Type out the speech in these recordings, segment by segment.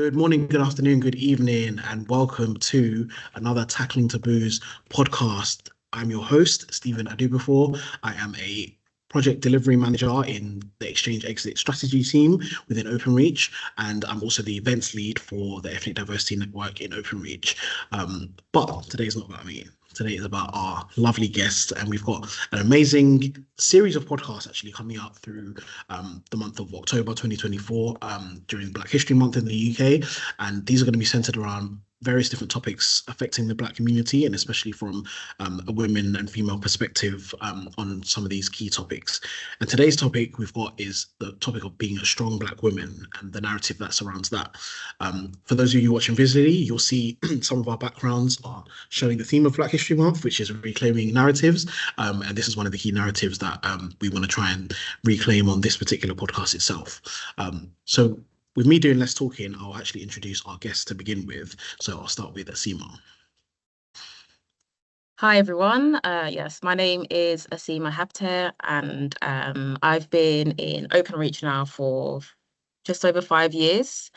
Good morning, good afternoon, good evening, and welcome to another Tackling Taboos podcast. I'm your host, Stephen Adubafor. I am a project delivery manager in the Exchange Exit Strategy team within OpenReach, and I'm also the events lead for the Ethnic Diversity Network in OpenReach. But today's not about me. Today is about our lovely guests, and we've got an amazing series of podcasts actually coming up through the month of October 2024 during Black History Month in the UK. And these are going to be centered around various different topics affecting the Black community, and especially from a women and female perspective on some of these key topics. And today's topic we've got is the topic of being a strong Black woman and the narrative that surrounds that. For those of you watching visually, you'll see some of our backgrounds are showing the theme of Black History Month, which is reclaiming narratives. And this is one of the key narratives that we want to try and reclaim on this particular podcast itself. So with me doing less talking, I'll actually introduce our guests to begin with. So I'll start with Asima. Hi everyone. Yes, my name is Asima Habter, and I've been in OpenReach now for just over 5 years.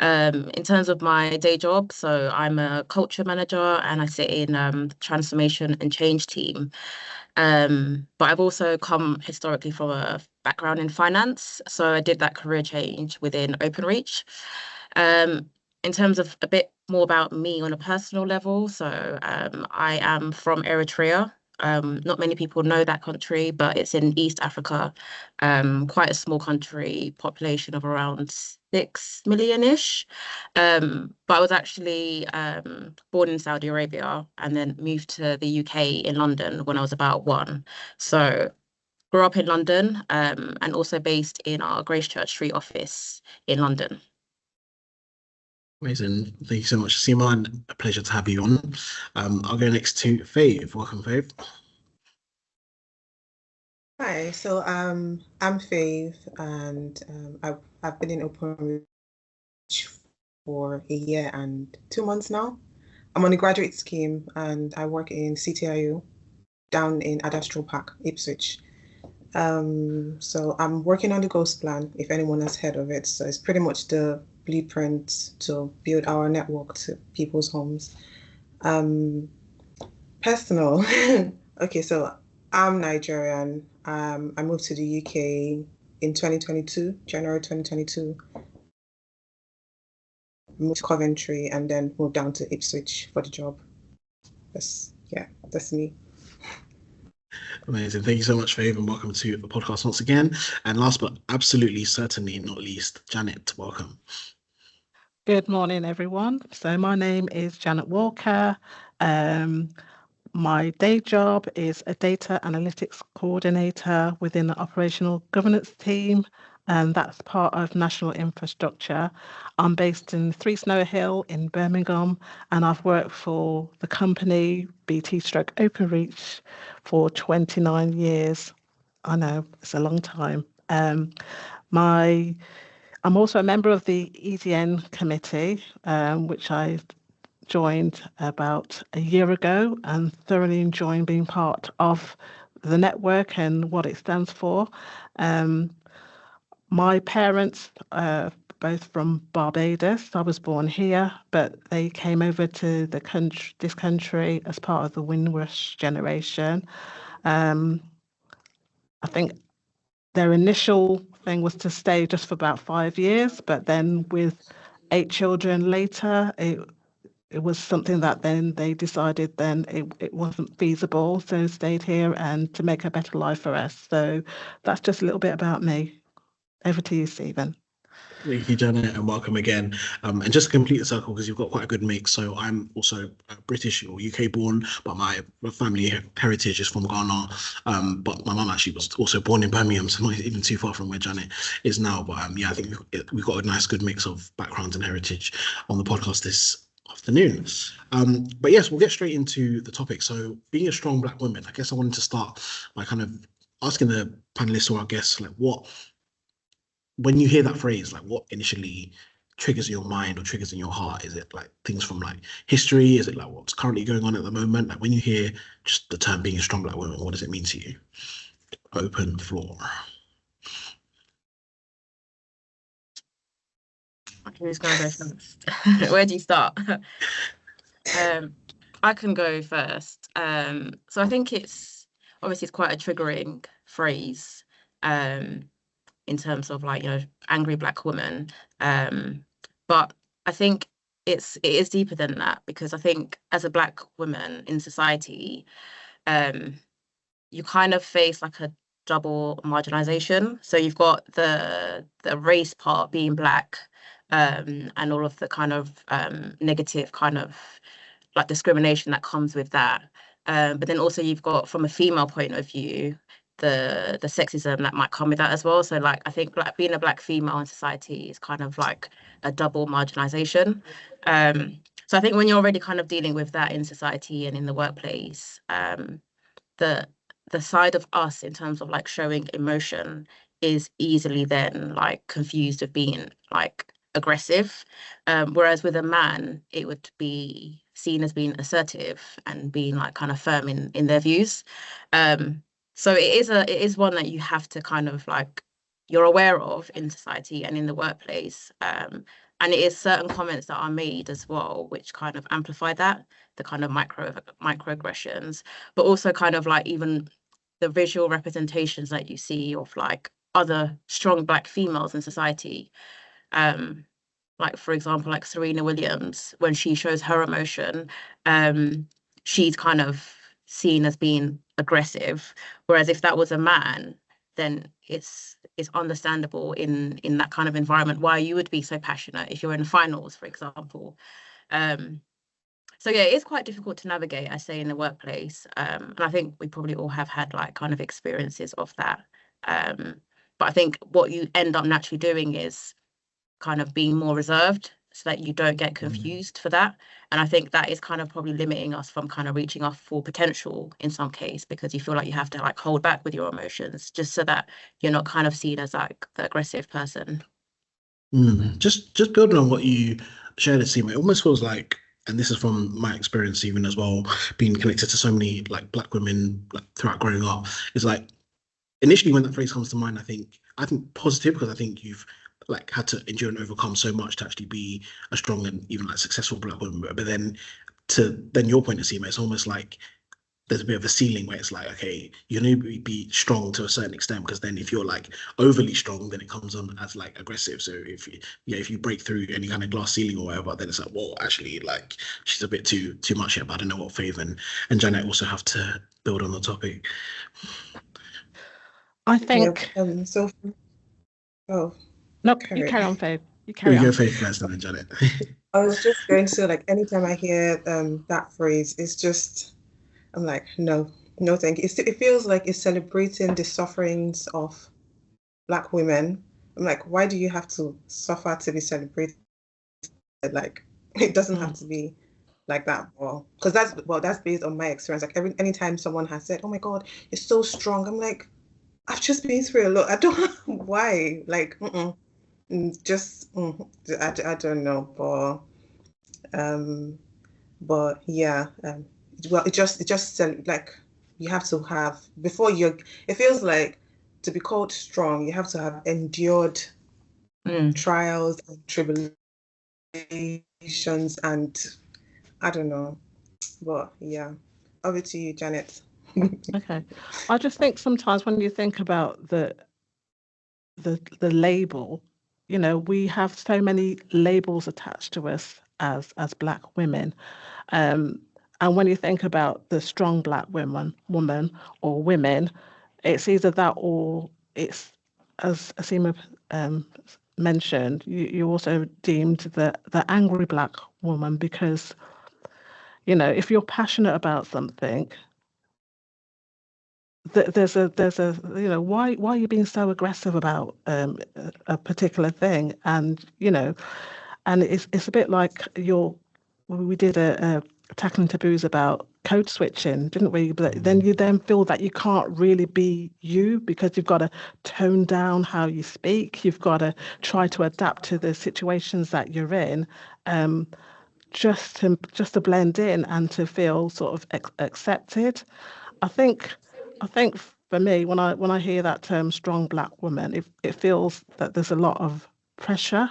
In terms of my day job, so I'm a culture manager and I sit in the transformation and change team. But I've also come historically from a background in finance, so I did that career change within OpenReach. In terms of a bit more about me on a personal level, so I am from Eritrea. Not many people know that country, but it's in East Africa, quite a small country, population of around 6 million-ish. But I was actually born in Saudi Arabia and then moved to the UK in London when I was about 1. So grew up in London and also based in our Grace Church Street office in London. Amazing. Thank you so much, Asima, and a pleasure to have you on. I'll go next to Fave. Welcome, Fave. Hi, so I'm Faith, and I've been in OpenReach for a year and 2 months now. I'm on a graduate scheme, and I work in CTIU down in Adastral Park, Ipswich. So I'm working on the Ghost Plan, if anyone has heard of it. So it's pretty much the blueprint to build our network to people's homes. Personal. Okay, so I'm Nigerian. I moved to the UK in 2022, January 2022. Moved to Coventry and then moved down to Ipswich for the job. That's me. Amazing. Thank you so much, Fave, and welcome to the podcast once again. And last but absolutely certainly not least, Janet, welcome. Good morning, everyone. So my name is Janet Walker. My day job is a data analytics coordinator within the operational governance team, and that's part of national infrastructure. I'm based in 3 Snow Hill in Birmingham, and I've worked for the company BT/OpenReach for 29 years. I know, it's a long time. I'm also a member of the EDN committee, which I joined about a year ago and thoroughly enjoying being part of the network and what it stands for. My parents are both from Barbados. I was born here, but they came over to this country as part of the Windrush generation. I think their initial thing was to stay just for about 5 years, but then with 8 children later, it was something that then they decided then it wasn't feasible, so stayed here and to make a better life for us. So that's just a little bit about me. Over to you, Stephen. Thank you, Janet, and welcome again. And just to complete the circle, because you've got quite a good mix. So I'm also British or UK born, but my family heritage is from Ghana. But my mum actually was also born in Birmingham, so not even too far from where Janet is now. But yeah, I think we've got a nice, good mix of backgrounds and heritage on the podcast this afternoon. But yes, we'll get straight into the topic. So being a strong Black woman, I guess I wanted to start by kind of asking the panelists or our guests, like, when you hear that phrase, like, what initially triggers your mind or triggers in your heart? Is it like things from like history? Is it like what's currently going on at the moment? Like when you hear just the term being a strong Black woman, what does it mean to you? Open floor. Okay, who's gonna go first? Where do you start? I can go first. So I think it's obviously it's quite a triggering phrase, in terms of like, angry Black woman. But I think it is deeper than that, because I think as a Black woman in society, um, you kind of face like a double marginalization. So you've got the race part being Black, and all of the kind of negative kind of like discrimination that comes with that. But then also you've got, from a female point of view, the sexism that might come with that as well. So like I think being a Black female in society is kind of like a double marginalization. So I think when you're already kind of dealing with that in society and in the workplace, the the side of us in terms of like showing emotion is easily then like confused of being like aggressive. Whereas with a man, it would be seen as being assertive and being like kind of firm in their views. So it is one that you have to kind of like, you're aware of in society and in the workplace. And it is certain comments that are made as well, which kind of amplify that, the kind of microaggressions, but also kind of like even the visual representations that you see of like other strong Black females in society. Like for example, like Serena Williams, when she shows her emotion, she's kind of seen as being aggressive. Whereas if that was a man, then it's understandable in that kind of environment why you would be so passionate if you're in finals, for example. So yeah, it's quite difficult to navigate, I say, in the workplace. And I think we probably all have had like kind of experiences of that. But I think what you end up naturally doing is kind of being more reserved so that you don't get confused for that. And I think that is kind of probably limiting us from kind of reaching our full potential in some case, because you feel like you have to like hold back with your emotions just so that you're not kind of seen as like the aggressive person. Just building on what you shared, Seema, it almost feels like, and this is from my experience even as well, being connected to so many like Black women like throughout growing up, is like initially when that phrase comes to mind, I think positive, because I think you've like had to endure and overcome so much to actually be a strong and even like successful Black woman. But then your point of Seema, it's almost like there's a bit of a ceiling where it's like, okay, you need to be strong to a certain extent, because then if you're like overly strong, then it comes on as like aggressive. So if you break through any kind of glass ceiling or whatever, then it's like, well, actually, like she's a bit too much here. But I don't know what Faith and Janet also have to build on the topic. I think. Yeah. Oh, No, carry you it. carry on, Faith. You Here carry we go, on. Faith first, and then Janet. I was just going to like anytime I hear that phrase, it's just I'm like, no, no, thank you. It feels like it's celebrating the sufferings of Black women. I'm like, why do you have to suffer to be celebrated? Like, it doesn't have to be like that. Because that's based on my experience. Like anytime someone has said, "Oh my God, you're so strong," I'm like, I've just been through a lot. I don't know why. Like, I don't know, but yeah, well, it just like you have to have before you. It feels like to be called strong, you have to have endured trials and tribulations, and I don't know, but yeah. Over to you, Janet. Okay. I just think sometimes when you think about the label, we have so many labels attached to us as Black women. And when you think about the strong Black woman or women, it's either that or it's, as Asima mentioned, you also deemed the angry Black woman, because, if you're passionate about something, there's a why are you being so aggressive about a particular thing? And and it's a bit like we did a tackling taboos about code switching, didn't we? But then you feel that you can't really be you, because you've got to tone down how you speak, you've got to try to adapt to the situations that you're in, just to blend in and to feel sort of accepted. I think for me, when I hear that term strong Black woman, it feels that there's a lot of pressure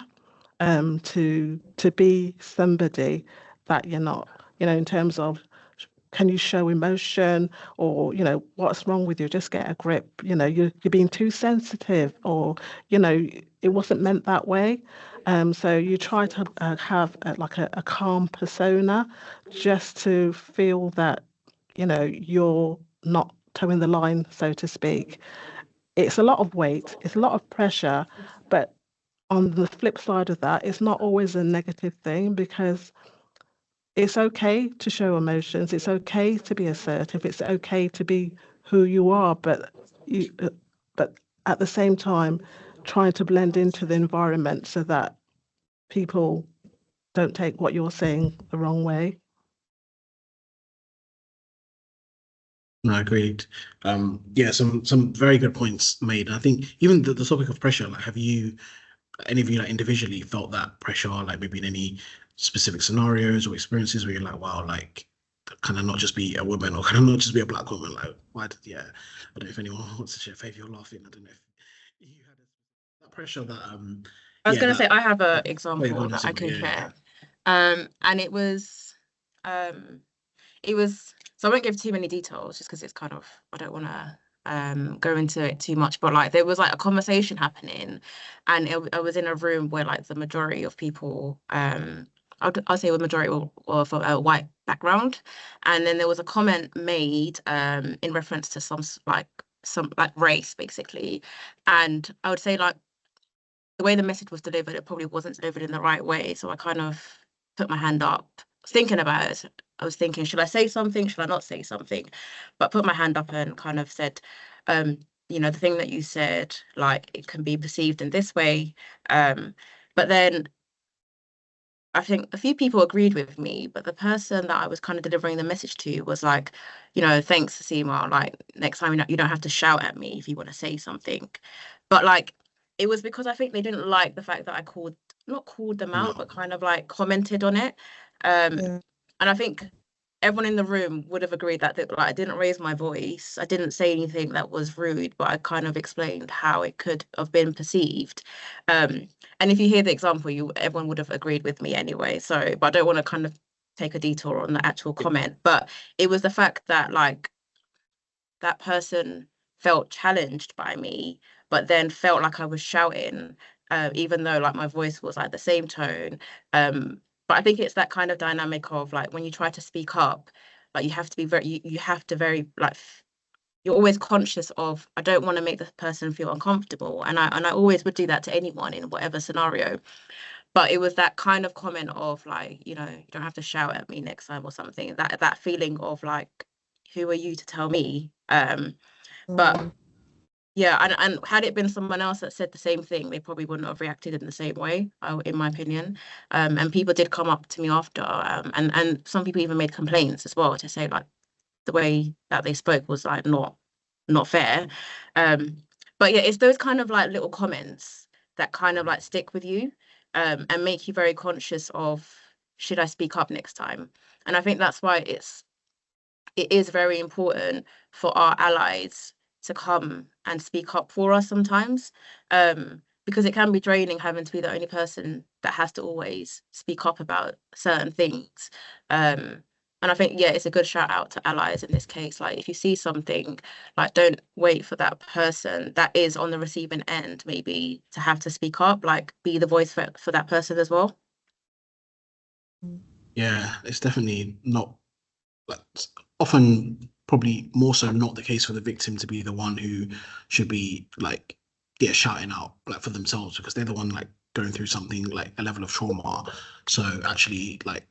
to be somebody that you're not, in terms of, can you show emotion, or, what's wrong with you? Just get a grip. You're being too sensitive, or, it wasn't meant that way. So you try to have like a calm persona, just to feel that, you're not towing the line, so to speak. It's a lot of weight, it's a lot of pressure, but on the flip side of that, it's not always a negative thing, because it's okay to show emotions. It's okay to be assertive. It's okay to be who you are, but at the same time, trying to blend into the environment so that people don't take what you're saying the wrong way. No, agreed. Yeah, some very good points made. I think even the topic of pressure, like, have you, any of you, like, individually felt that pressure, like maybe in any specific scenarios or experiences where you're like, wow, like, can I not just be a woman, or can I not just be a black woman? Like, why did, yeah, I don't know if anyone wants to share. Faith, you're laughing. I don't know if you had that pressure that, I was yeah, going to say, I have an oh, you're example going that to, I can yeah, yeah. share. And um, it was, so I won't give too many details just because it's kind of, I don't want to go into it too much, but like there was like a conversation happening, and I was in a room where like the majority of people, I'll say the majority were from a white background, and then there was a comment made in reference to some like race basically, and I would say like the way the message was delivered, it probably wasn't delivered in the right way. So I kind of put my hand up, thinking about it. I was thinking, should I say something? Should I not say something? But put my hand up and kind of said, um, the thing that you said, like, it can be perceived in this way. But then I think a few people agreed with me, but the person that I was kind of delivering the message to was like, thanks, Seema. Like, next time you don't have to shout at me if you want to say something. But like, it was because I think they didn't like the fact that I not called them out, but No, kind of like commented on it. Um, Yeah. and I think everyone in the room would have agreed that like, I didn't raise my voice. I didn't say anything that was rude, but I kind of explained how it could have been perceived. Um, and if you hear the example, everyone would have agreed with me anyway. So, but I don't want to kind of take a detour on the actual comment. But it was the fact that like that person felt challenged by me, but then felt like I was shouting, even though like my voice was like the same tone. But I think it's that kind of dynamic of like when you try to speak up, like you have to be you have to very like you're always conscious of, I don't want to make the person feel uncomfortable, and I always would do that to anyone in whatever scenario. But it was that kind of comment of like, you don't have to shout at me next time or something. That feeling of like, who are you to tell me? But Mm. yeah, and had it been someone else that said the same thing, they probably wouldn't have reacted in the same way, in my opinion. And people did come up to me after, and some people even made complaints as well to say like the way that they spoke was like not fair. Um, but yeah, it's those kind of like little comments that kind of like stick with you, and make you very conscious of, should I speak up next time? And I think that's why it is very important for our allies to come and speak up for us sometimes, because it can be draining having to be the only person that has to always speak up about certain things. And I think, yeah, it's a good shout out to allies in this case. Like, if you see something, like, don't wait for that person that is on the receiving end, maybe to have to speak up, like, be the voice for that person as well. yeah, it's definitely not, like, often probably more so not the case for the victim to be the one who should be, like, yeah, shouting out, like, for themselves, because they're the one, like, going through something like a level of trauma. So actually, like,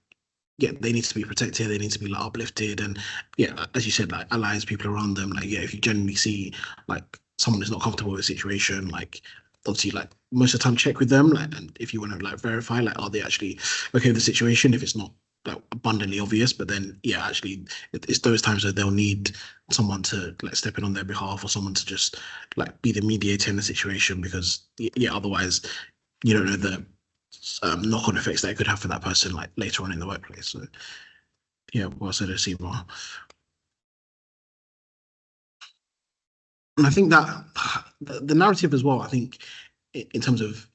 yeah, they need to be protected, they need to be, like, uplifted, and yeah, as you said, like, allies, people around them, like, yeah, if you generally see like someone is not comfortable with a situation, like, obviously, like, most of the time check with them, like, and if you want to, like, verify, like, are they actually okay with the situation, if it's not, like, abundantly obvious. But then, yeah, actually, it's those times that they'll need someone to, like, step in on their behalf, or someone to just, like, be the mediator in the situation, because yeah, otherwise you don't know the knock-on effects that it could have for that person, like, later on in the workplace. So yeah, well said, Asima. And I think that the narrative as well, I think, in terms of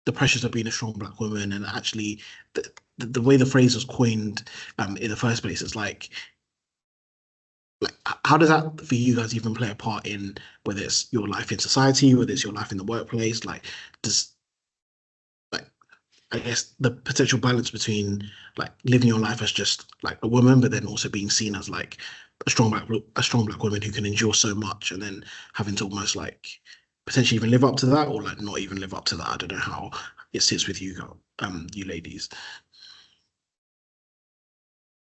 the pressures of being a strong Black woman, and actually the way the phrase was coined in the first place is like how does that for you guys even play a part in whether it's your life in society, whether it's your life in the workplace? Like, does like I guess the potential balance between like living your life as just like a woman, but then also being seen as like a strong black woman who can endure so much, and then having to almost like potentially even live up to that, or like not even live up to that. I don't know how it sits with you, you ladies.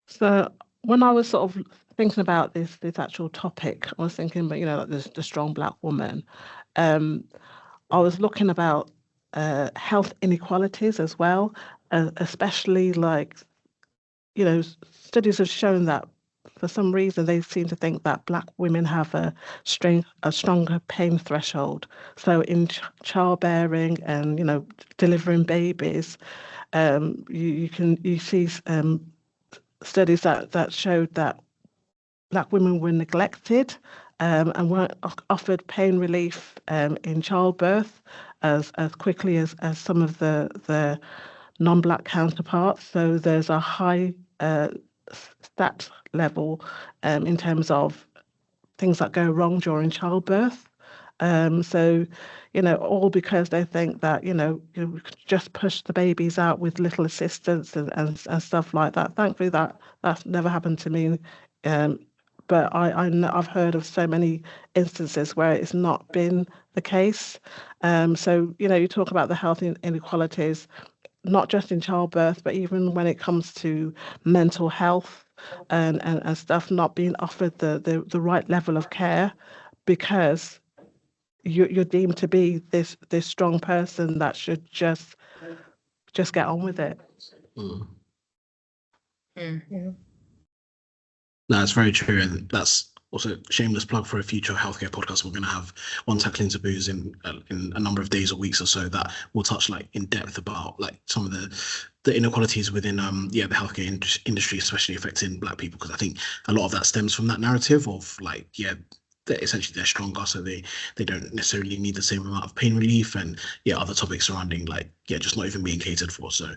So when I was sort of thinking about this actual topic, I was thinking about, like the strong Black woman. I was looking about health inequalities as well, especially like, studies have shown that for some reason they seem to think that Black women have a stronger pain threshold. So in childbearing and delivering babies, you see studies that showed that Black women were neglected and weren't offered pain relief in childbirth as quickly as some of the non-Black counterparts. So there's a high stat level in terms of things that go wrong during childbirth. So, all because they think that, you could just push the babies out with little assistance and stuff like that. Thankfully, that's never happened to me. But I've heard of so many instances where it's not been the case. So, you talk about the health inequalities, not just in childbirth, but even when it comes to mental health and stuff, not being offered the right level of care because you're deemed to be this strong person that should just get on with it. Mm. Yeah. No, it's very true, and that's also a shameless plug for a future healthcare podcast. We're going to have one tackling taboos in a number of days or weeks or so that will touch like in depth about like some of the inequalities within the healthcare industry, especially affecting Black people, because I think a lot of that stems from that narrative of like they're stronger, so they don't necessarily need the same amount of pain relief, and other topics surrounding like just not even being catered for. So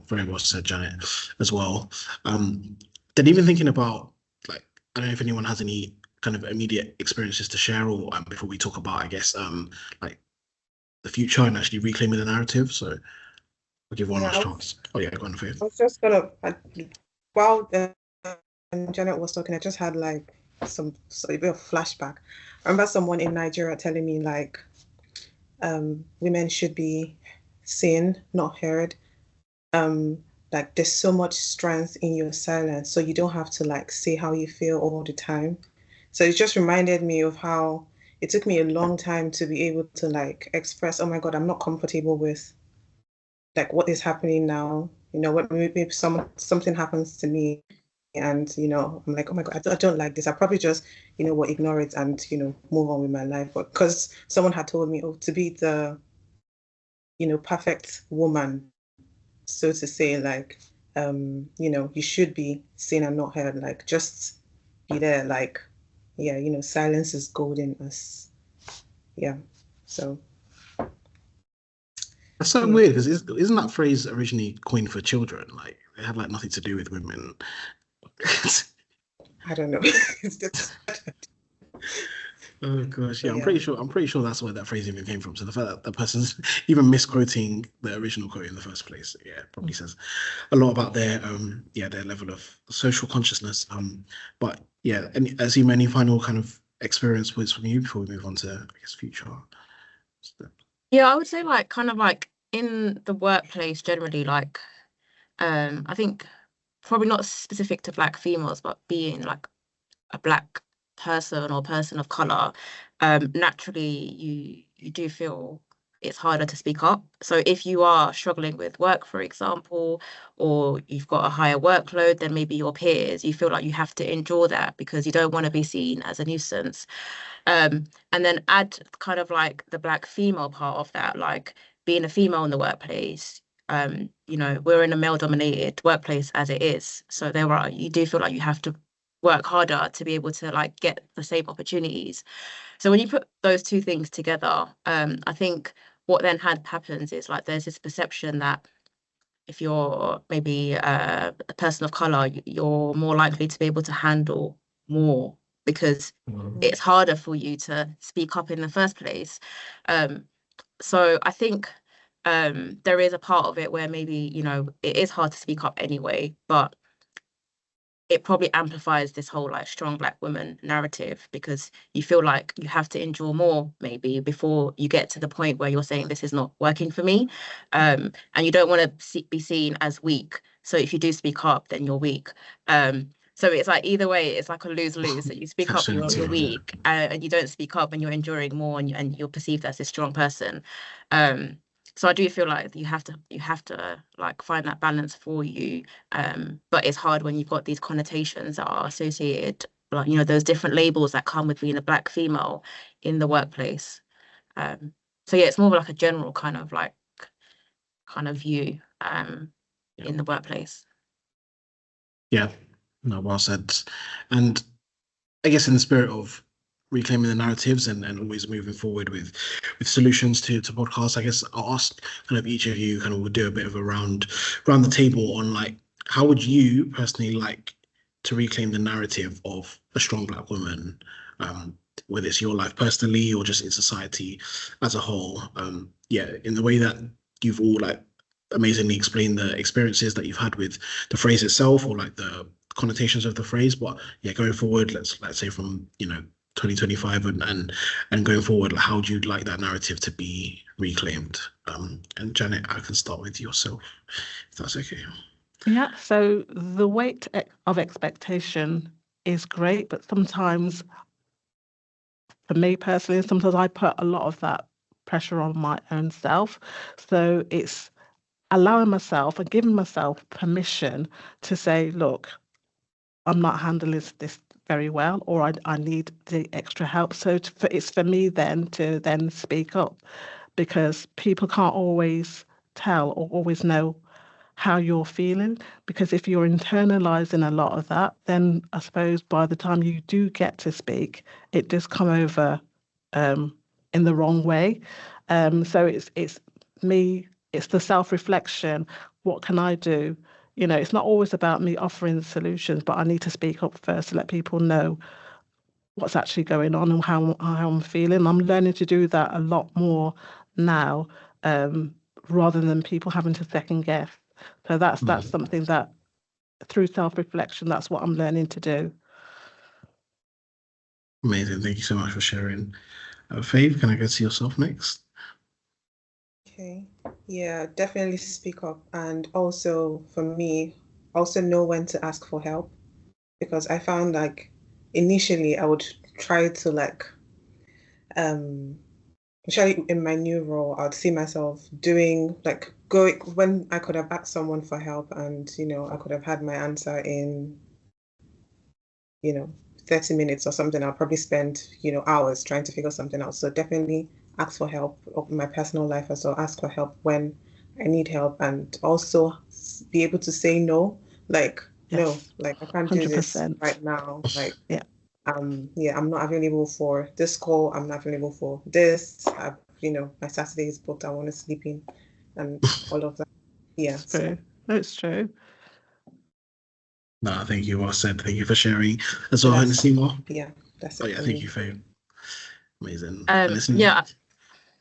very well said, Janet, as well. Then even thinking about like, I don't know if anyone has any kind of immediate experiences to share, or before we talk about, I guess, like the future and actually reclaiming the narrative. So I'll give one last chance. Oh yeah, go on, Faith. I was just gonna, while Janet was talking, I just had like a bit of flashback. I remember someone in Nigeria telling me like, women should be seen, not heard. Like there's so much strength in your silence, so you don't have to like say how you feel all the time. So it just reminded me of how it took me a long time to be able to like express, oh my God, I'm not comfortable with like what is happening now. What maybe something happens to me and I'm like, oh my God, I don't like this. I probably just will ignore it and move on with my life. But because someone had told me, oh, to be the perfect woman, so to say, like you should be seen and not heard, like just be there, like silence is golden. So That's so weird, because isn't that phrase originally coined for children? Like they have like nothing to do with women. I don't know. It's just Oh gosh, I'm pretty sure that's where that phrase even came from. So the fact that the person's even misquoting the original quote in the first place, probably says a lot about their their level of social consciousness. But any final kind of experience was from you before we move on to, I guess, future? Yeah, I would say like kind of like in the workplace generally, like I think probably not specific to Black females, but being like a Black person or person of color, naturally you do feel it's harder to speak up. So if you are struggling with work, for example, or you've got a higher workload than maybe your peers, you feel like you have to endure that because you don't want to be seen as a nuisance. And then add kind of like the Black female part of that, like being a female in the workplace. We're in a male-dominated workplace as it is, so you do feel like you have to work harder to be able to like get the same opportunities. So when you put those two things together, I think what then happens is like there's this perception that if you're maybe a person of color, you're more likely to be able to handle more because it's harder for you to speak up in the first place. So I think there is a part of it where maybe, you know, it is hard to speak up anyway, but it probably amplifies this whole like strong Black woman narrative because you feel like you have to endure more maybe before you get to the point where you're saying this is not working for me. And you don't want to be seen as weak. So if you do speak up, then you're weak. So it's like either way, it's like a lose-lose. So you speak up, you're weak, and you don't speak up and you're enduring more and you're perceived as a strong person. So I do feel like you have to like find that balance for you. But it's hard when you've got these connotations that are associated, like, you know, those different labels that come with being a Black female in the workplace. So yeah, it's more of like a general kind of view in the workplace. Yeah, no, well said. And I guess in the spirit of reclaiming the narratives and always moving forward with solutions to podcasts, I guess I'll ask kind of each of you kind of we'll do a bit of a round the table on like how would you personally like to reclaim the narrative of a strong Black woman, whether it's your life personally or just in society as a whole. Yeah, in the way that you've all like amazingly explained the experiences that you've had with the phrase itself or like the connotations of the phrase. But yeah, going forward, let's say from, you know, 2025 and going forward, like, how would you like that narrative to be reclaimed? And Janet, I can start with yourself, if that's okay. Yeah, so the weight of expectation is great, but sometimes, for me personally, sometimes I put a lot of that pressure on my own self. So it's allowing myself and giving myself permission to say, look, I'm not handling this very well, or I need the extra help. So it's for me then to then speak up, because people can't always tell or always know how you're feeling. Because if you're internalizing a lot of that, then I suppose by the time you do get to speak, it does come over in the wrong way. So it's me, it's the self-reflection. What can I do? You know, it's not always about me offering solutions, but I need to speak up first to let people know what's actually going on and how I'm feeling. I'm learning to do that a lot more now, rather than people having to second guess. So that's something that through self-reflection, that's what I'm learning to do. Amazing. Thank you so much for sharing. Faith, can I go to yourself next? Okay. Yeah, definitely speak up. And also for me, also know when to ask for help, because I found like initially I would try to like, especially in my new role, I'd see myself doing like going when I could have asked someone for help and, you know, I could have had my answer in, you know, 30 minutes or something. I'll probably spend, you know, hours trying to figure something out. So definitely ask for help in my personal life as well. Ask for help when I need help, and also be able to say no. Like, no, like I can't do this 100%. right now. Like, Yeah. yeah, I'm not available for this call. I'm not available for this. You know, my Saturday is booked. I want to sleep in, and all of that. Yeah. It's true. It's true. No, thank you. Well said. Thank you for sharing as well, Hennessy. Yeah, that's it. Oh yeah, thank you, Faye. Amazing. Yeah.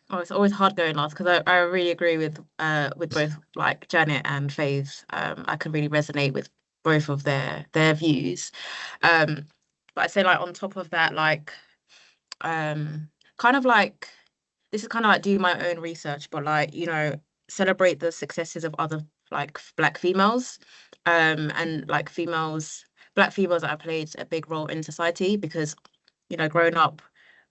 Oh, it's always hard going last because I really agree with both like Janet and Faith. I can really resonate with both of their views. But I'd say like on top of that, like kind of like this is kind of like do my own research, but like, you know, celebrate the successes of other like Black females, and like Black females that have played a big role in society, because, you know, growing up,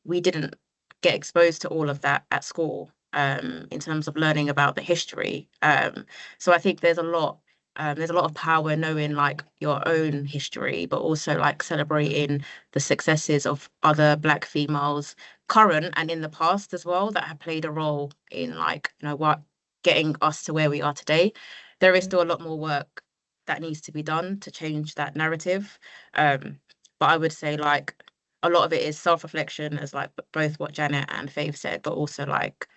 we didn't get exposed to all of that at school, in terms of learning about the history. So I think there's a lot of power knowing like your own history, but also like celebrating the successes of other Black females, current and in the past as well, that have played a role in like, you know, what getting us to where we are today. There is still a lot more work that needs to be done to change that narrative. But I would say like a lot of it is self-reflection, as like both what Janet and Faith said, but also like,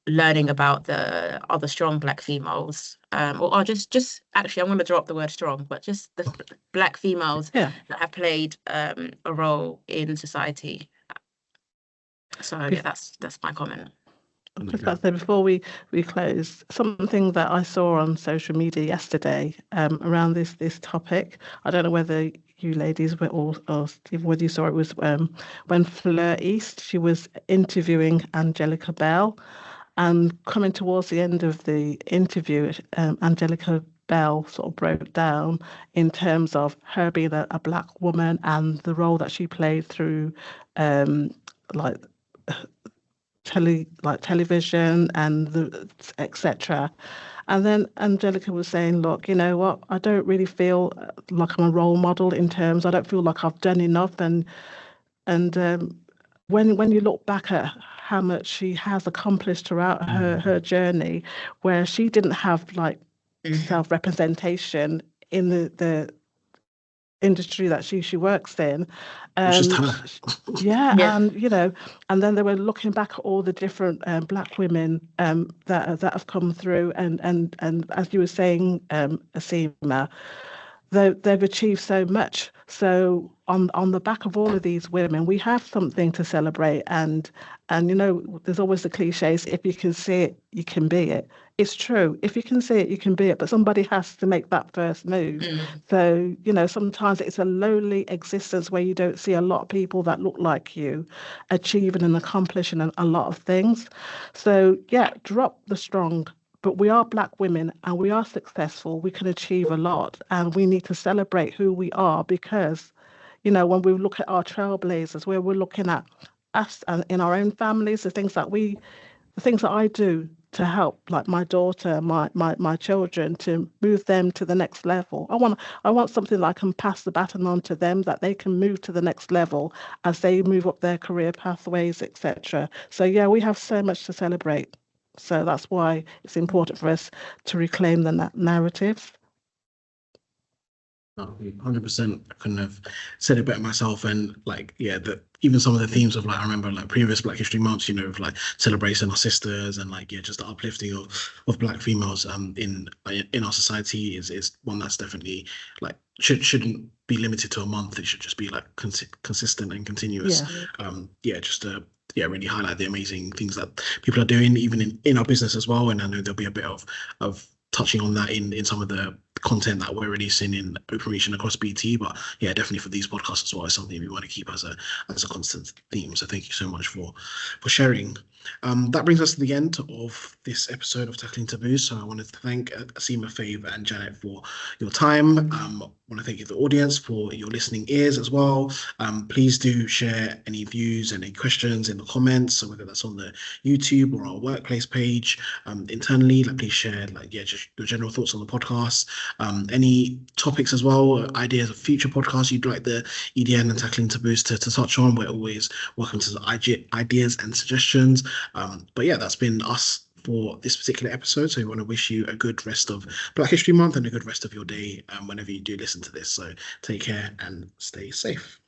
learning about the other strong Black females, or just actually, I'm going to drop the word strong, but just the Black females that have played a role in society. So yeah, that's my comment. Just like I said before we close, something that I saw on social media yesterday around this topic. I don't know whether you ladies were or whether you saw it, was when Fleur East, she was interviewing Angelica Bell, and coming towards the end of the interview, Angelica Bell sort of broke down in terms of her being a Black woman and the role that she played through like television and the etc. And then Angelica was saying, look, you know what, I don't really feel like I'm a role model in terms, I don't feel like I've done enough. And when you look back at how much she has accomplished throughout her journey, where she didn't have like self-representation in the industry that she works in. Yeah, and and then they were looking back at all the different Black women that have come through, and as you were saying, Asima, they've achieved so much. So on the back of all of these women, we have something to celebrate. And there's always the cliches: if you can see it, you can be it. It's true. If you can see it, you can be it. But somebody has to make that first move. So sometimes it's a lonely existence where you don't see a lot of people that look like you achieving and accomplishing a lot of things. So yeah, drop the strong. But we are Black women and we are successful. We can achieve a lot, and we need to celebrate who we are, because, when we look at our trailblazers, where we're looking at us and in our own families, the things that I do to help, like my daughter, my children, to move them to the next level. I want something that I can pass the baton on to them, that they can move to the next level as they move up their career pathways, etc. So yeah, we have so much to celebrate. So that's why it's important for us to reclaim the narrative. 100%. I couldn't have said it better myself. And even some of the themes of I remember previous Black History Months, of celebrating our sisters and just the uplifting of Black females in our society is one that's definitely shouldn't be limited to a month. It should just be consistent and continuous. Just to really highlight the amazing things that people are doing, even in our business as well. And I know there'll be a bit of touching on that in some of the content that we're releasing in Open Reach and across BT, but yeah, definitely for these podcasts as well, is something we want to keep as a constant theme. So thank you so much for sharing. That brings us to the end of this episode of Tackling Taboos. So I wanted to thank Asima, Faith, and Janet for your time. I want to thank you, the audience, for your listening ears as well. Please do share any views and any questions in the comments, so whether that's on the YouTube or our workplace page internally. Please share just your general thoughts on the podcast. Any topics as well, ideas of future podcasts you'd like the EDN and Tackling Taboos to touch on. We're always welcome to the ideas and suggestions. But yeah, that's been us for this particular episode. So we want to wish you a good rest of Black History Month and a good rest of your day whenever you do listen to this. So take care and stay safe.